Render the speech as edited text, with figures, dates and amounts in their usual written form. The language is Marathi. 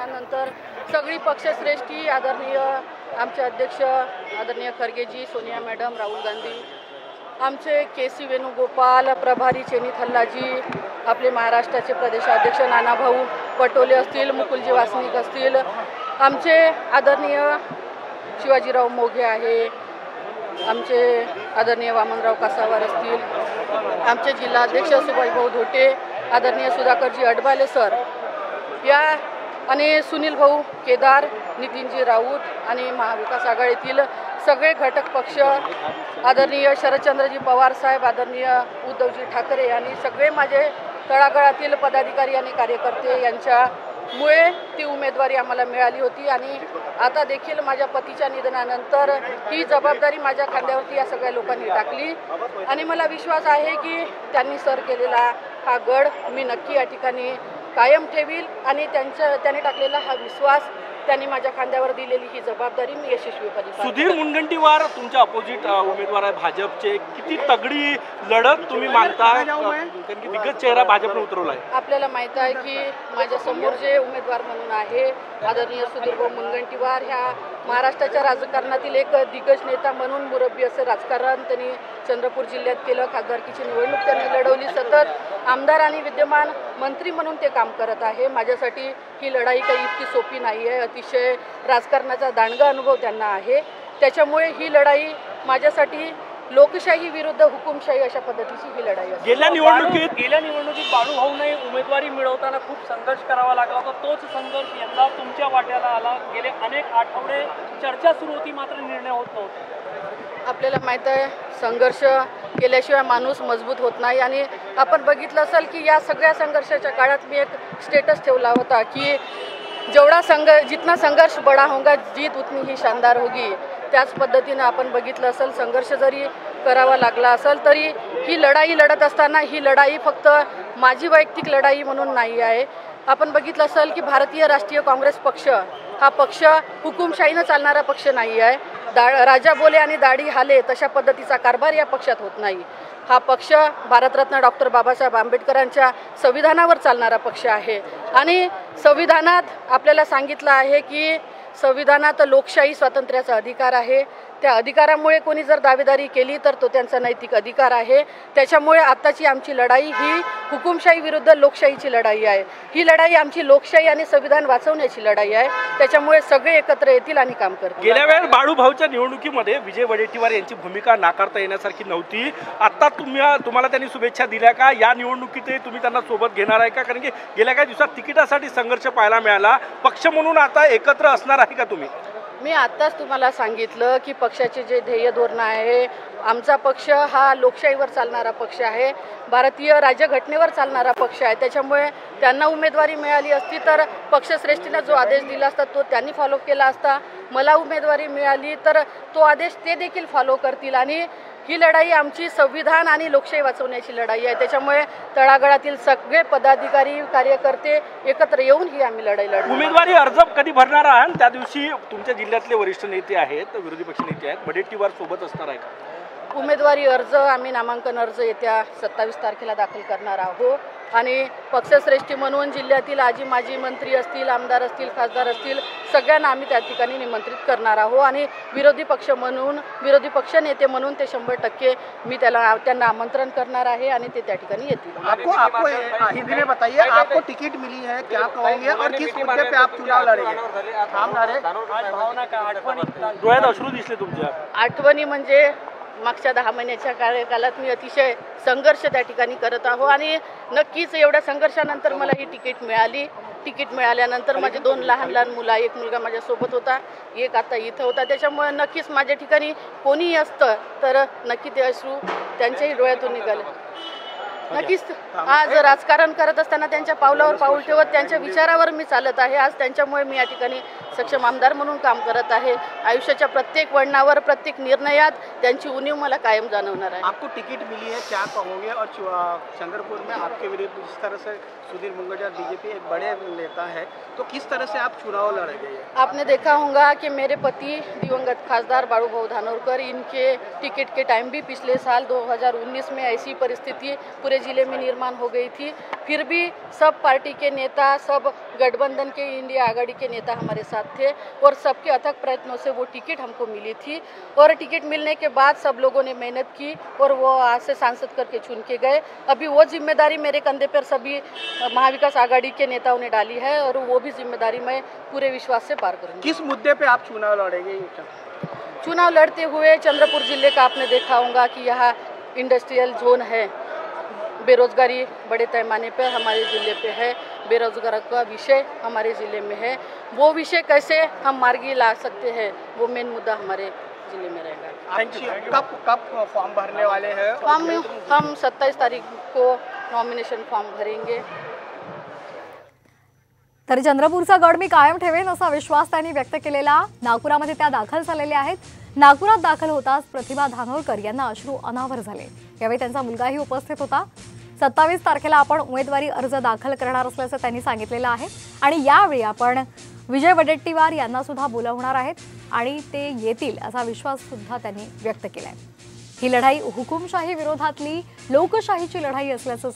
निधनानंतर सगळी पक्षश्रेष्ठी आदरणीय आमचे अध्यक्ष आदरणीय खरगेजी, सोनिया मॅडम, राहुल गांधी, आमचे के.सी. वेणुगोपाल, प्रभारी चेनी थल्लाजी, आपले महाराष्ट्राचे प्रदेशाध्यक्ष नानाभाऊ पटोले असतील, मुकुलजी वासनिक असतील, आमचे आदरणीय शिवाजीराव मोघे आहे, आमचे आदरणीय वामनराव कासावार असतील, आमचे जिल्हाध्यक्ष सुभाषभाऊ धोटे, आदरणीय सुधाकरजी अडबाले सर या आणि सुनील भाऊ केदार, नितीनजी राऊत आणि महाविकास आघाडीतील सगळे घटक पक्ष, आदरणीय शरदचंद्रजी पवार साहेब, आदरणीय उद्धवजी ठाकरे आणि सगळे माझे तळागाळातील पदाधिकारी आणि कार्यकर्ते यांच्यामुळे ती उमेदवारी आम्हाला मिळाली होती। आणि आता देखील माझ्या पतीच्या निधनानंतर ही जबाबदारी माझ्या खांद्यावरती या सगळ्या लोकांनी टाकली आणि मला विश्वास आहे की त्यांनी सर केलेला हा गड मी नक्की या ठिकाणी कायम ठेवील आणि त्यांनी टाकलेला हा विश्वास, त्यांनी माझ्या खांद्यावर दिलेली ही जबाबदारी मी यशस्वीपणे पार सुधीर मुनगंटीवार तुमच्या अपोजिट उमेदवार आहे भाजपचे, किती तगडी लढत तुम्ही मानता, कारण की दिग्गज चेहरा भाजपने उतरवला आहे? आपल्याला माहीत आहे की माझ्या समोर जे उमेदवार म्हणून आहे आदरणीय सुधीरभाऊ मुनगंटीवार, ह्या महाराष्ट्राच्या राजकारणातील एक दिग्गज नेता म्हणून मुरब्बी असं राजकारण त्यांनी चंद्रपूर जिल्ह्यात केलं। खासदारकीची निवडणूक त्यांनी लढवली, सतत आमदार आणि विद्यमान मंत्री म्हणून ते काम करत आहे। माझ्यासाठी ही लढाई काही इतकी सोपी नाही आहे, अतिशय राजकारणाचा दांडगा अनुभव त्यांना आहे, त्याच्यामुळे ही लढाई माझ्यासाठी लोकशाही विरुद्ध हुकुमशाही अशा पद्धतीची ही लढाई आहे। गेल्या निवडणुकीत बाळूभाऊने उमेदवारी मिळवताना खूप संघर्ष करावा लागला होता, तोच संघर्ष यंदा तुमच्या वाट्याला आला। गेले अनेक आठवडे चर्चा सुरू होती, मात्र निर्णय होत नव्हता। आपल्याला माहीत आहे संघर्ष केल्याशिवाय माणूस मजबूत होत नाही आणि आपण बघितलं असेल की या सगळ्या संघर्षाच्या काळात मी एक स्टेटस ठेवला होता की जितना संघर्ष बड़ा होगा जीत उतनी ही शानदार होगी। त्याच पद्धतीने आपण बघितलं असेल संघर्ष जरी करावा लागला असेल तरी ही लढाई लढत असताना ही लढाई फक्त माझी वैयक्तिक लढाई म्हणून नाही आहे। आपण बघितलं असेल की भारतीय राष्ट्रीय काँग्रेस पक्ष हा पक्ष हुकुमशाहीनं चालणारा पक्ष नाही आहे। राजा बोले आणि दाढी हाले तशा पद्धतीचा कारभार या पक्षात होत नाही। हा पक्ष भारतरत्न डॉक्टर बाबासाहेब आंबेडकरांच्या संविधानावर चालणारा पक्ष आहे आणि संविधानात आपल्याला सांगितलं आहे की संविधानात लोकशाही स्वातंत्र्याचा अधिकार आहे। त्या अधिकारामुळे कोणी जर दावेदारी केली तर तो त्यांचा नैतिक अधिकार आहे। त्याच्यामुळे आत्ताची आमची लढाई ही हुकुमशाही विरुद्ध लोकशाहीची लढाई आहे। ही लढाई आमची लोकशाही आणि संविधान वाचवण्याची लढाई आहे, त्याच्यामुळे सगळे एकत्र येतील आणि काम करतील। गेल्या वेळेस बाळूभाऊच्या निवडणुकीमध्ये विजय वडेट्टीवार यांची भूमिका नाकारता येण्यासारखी नव्हती, आता तुम्हाला त्यांनी शुभेच्छा दिल्या का? या निवडणुकीतही तुम्ही त्यांना सोबत घेणार आहे का? कारण की गेल्या काही दिवसात तिकिटासाठी संघर्ष पाहायला मिळाला, पक्ष म्हणून आता एकत्र असणार आहे का तुम्ही? मी आत्ताच तुम्हाला सांगितलं की पक्षाचे जे ध्येय धोरण आहे, आमचा पक्ष हा लोकशाहीवर चालणारा पक्ष आहे, भारतीय राज्यघटनेवर चालणारा पक्ष आहे। त्याच्यामुळे त्यांना उमेदवारी मिळाली असती तर पक्षश्रेष्ठीने जो आदेश दिला असता तो त्यांनी फॉलो केला असता। मला उमेदवारी मिळाली तर तो आदेश ते देखील फॉलो करतील आणि ही लढाई आमची संविधान आणि लोकशाही वाचवण्याची लढाई आहे। त्याच्यामुळे तळागाळातील सगळे पदाधिकारी कार्यकर्ते एकत्र येऊन ही आम्ही लढाई लढू। उमेदवारी अर्ज कधी भरणार आहात? त्या दिवशी तुमच्या जिल्ह्यातले वरिष्ठ नेते आहेत, विरोधी पक्ष नेते आहेत, वडेट्टीवार सोबत असणार आहे का? उमेदवारी अर्ज आम्ही नामांकन अर्ज येत्या 27 तारखेला दाखल करणार आहोत आणि पक्षश्रेष्ठी म्हणून जिल्ह्यातील आजी माजी मंत्री असतील, आमदार असतील, खासदार असतील, सगळ्यांना आम्ही त्या ठिकाणी निमंत्रित करणार आहोत आणि विरोधी पक्ष नेते म्हणून ते 100% मी त्यांना आमंत्रण करणार आहे आणि ते त्या ठिकाणी येतील। आपको हिंदी में बताइए, आपको टिकट मिली है, क्या कहोगे और किस मुद्दे पे आप चुनाव लड़ेंगे? डोळ्यात अश्रू दिसले तुमच्या? आठवणी म्हणजे मागच्या 10 महिन्याच्या कार्यकालात मी अतिशय संघर्ष त्या ठिकाणी करत आहो आणि नक्कीच एवढ्या संघर्षानंतर मला ही तिकीट मिळाली। तिकीट मिळाल्यानंतर माझे 2 लहान मुलं, एक मुलगा माझ्यासोबत होता, एक आता इथं होता, त्याच्यामुळे नक्कीच माझ्या ठिकाणी कोणीही असतं तर नक्की ते अश्रू त्यांच्याही डोळ्यातून निघाले। नक्कीच आज राजकारण करत असताना त्यांच्या पावलावर पाऊल ठेवत त्यांच्या विचारावर मी चालत आहे। आज त्यांच्यामुळे मी या ठिकाणी सक्षम आमदार म्हणून काम करत आहे। आयुष्याच्या प्रत्येक वळणावर, प्रत्येक निर्णयात त्यांची उणीव मला कायम जाणवणार आहे। आपको टिकट मिली है, क्या कहोगे? और चंद्रपुर में आपके विरुद्ध जिस तरह से सुधीर मुनगंटीवार बीजेपी एक बड़े नेता है, तो किस तरह से आप चुनाव लड़ेंगे? आपने देखा होगा कि मेरे पति दिवंगत खासदार बाळूभाऊ धानोरकर, इनके टिकट के टाइम भी पिछले साल 2019 में ऐसी परिस्थिति पूरे जिले में निर्माण हो गई थी, फिर भी सब पार्टी के नेता, सब गठबंधन के इंडिया आघाड़ी के नेता हमारे साथ थे और सबके अथक प्रयत्नों से वो टिकट हमको मिली थी और टिकट मिलने के बाद सब लोगों ने मेहनत की और वो आज से सांसद करके चुन के गए। अभी वो जिम्मेदारी मेरे कंधे पर सभी महाविकास आघाड़ी के नेताओं ने डाली है और वो भी जिम्मेदारी मैं पूरे विश्वास से पार करूँगी। किस मुद्दे पे आप चुनाव लड़ेंगे? चुनाव लड़ते हुए चंद्रपुर जिले का आपने देखा होगा कि यहाँ इंडस्ट्रियल जोन है, बेरोजगारी बड़े पैमाने पर हमारे ज़िले पे है, बेरोजगार का विषय हमारे ज़िले में है, वो विषय कैसे हम मार्गी ला सकते हैं वो मेन मुद्दा हमारे ज़िले में रहेगा। कब फॉर्म भरने वाले हैं? हम 27 तारीख को नॉमिनेशन फॉर्म भरेंगे। तर चंद्रपूरचा गड मी कायम ठेवेन असा विश्वास त्यांनी व्यक्त केलेला। नागपुरामध्ये त्या दाखल झालेल्या आहेत। नागपुरात दाखल होताच प्रतिभा धानोरकर यांना अश्रू अनावर झाले। यावेळी त्यांचा मुलगाही उपस्थित होता। 27 तारखेला आपण उमेदवारी अर्ज दाखल करणार असल्याचं त्यांनी सांगितलेलं आहे आणि यावेळी आपण विजय वडेट्टीवार यांना सुद्धा बोलावणार आहेत आणि ते येतील असा विश्वास सुद्धा त्यांनी व्यक्त केलाय। ही लढाई हुकुमशाही विरोधातली लोकशाहीची लढाई असल्याचं